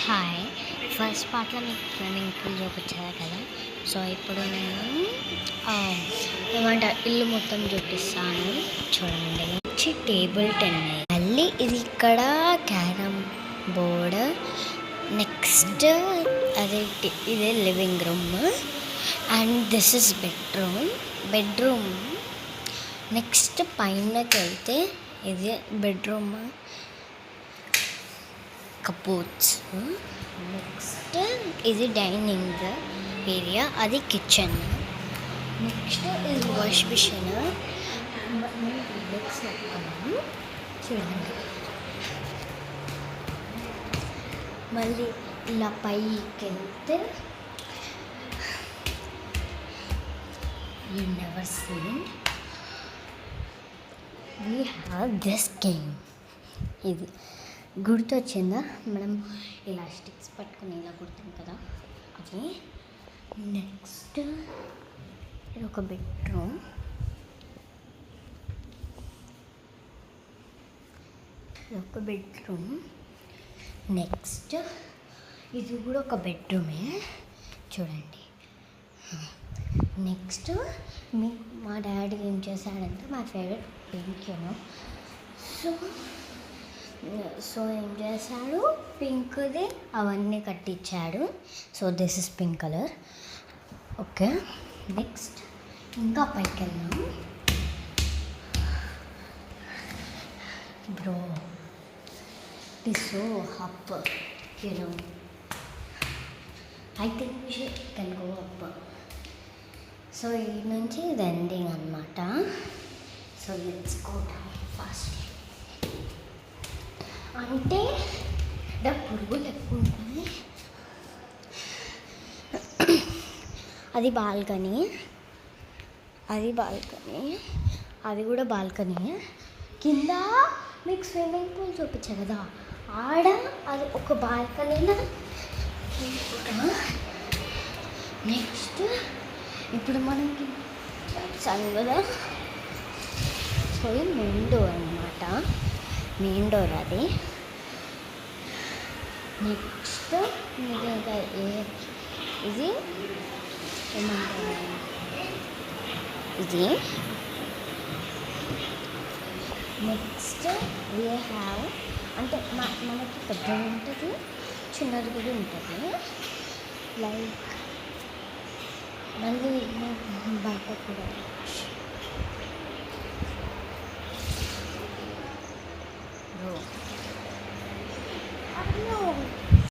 Hi. First పార్ట్‌లో మీకు swimming pool చూపించాను కదా! సో, ఇప్పుడు నేను ఏమంటారు ఇల్లు మొత్తం చూపిస్తాను చూడండి. వచ్చి టేబుల్ టెన్నిస్, మళ్ళీ ఇది ఇక్కడ క్యారమ్ బోర్డ్, నెక్స్ట్ ఇదే living room and this is bedroom. Next పైనకి వెళ్తే ఇది బెడ్రూమ్ కబోర్డ్స్. నెక్స్ట్ ఇది డైనింగ్ ఏరియా, అది కిచెన్. నెక్స్ట్ ఇది వాష్ మిషన్. చూడండి, మళ్ళీ ఇలా పైకి వెళ్తే you never seen we have this game. ఇది గుర్తొచ్చిందా? మనం ఇలా స్టిక్స్ పట్టుకుని ఇలా కుడతాం కదా, అది. నెక్స్ట్ ఇది ఒక బెడ్రూమ్. నెక్స్ట్ ఇది కూడా ఒక బెడ్రూమే చూడండి. నెక్స్ట్ మా డాడీ ఏం చేశాడంటే, మా ఫేవరెట్ పింక్ సో ఏం చేశాడు, పింక్ది అవన్నీ కట్టించాడు. So this is pink colour. Okay, next ఇంకా పైకి వెళ్దాం. Bro, it is so up, I think we can go up. So ఈ నుంచి ఇది ఎండింగ్ అనమాట. So let's go down fast. అంటే ఇక్కడ పురుగులు ఎక్కువ ఉంటాయి. అది బాల్కనీ, అది కూడా బాల్కనీ. కింద మీకు స్విమ్మింగ్ పూల్ చూపించా కదా, ఆడ అది ఒక బాల్కనీలో. నెక్స్ట్ ఇప్పుడు మనకి చదువు కదా, సో మెయిన్ డోర్ అనమాట, మెయిన్ డోర్ అది. నెక్స్ట్ ఇది ఏమంటారు, ఇది. నెక్స్ట్ వీ హ్యావ్, అంటే మనకి పెద్దది ఉంటుంది, చిన్నది కూడా ఉంటుంది. లైక్ మళ్ళీ బయట కూడా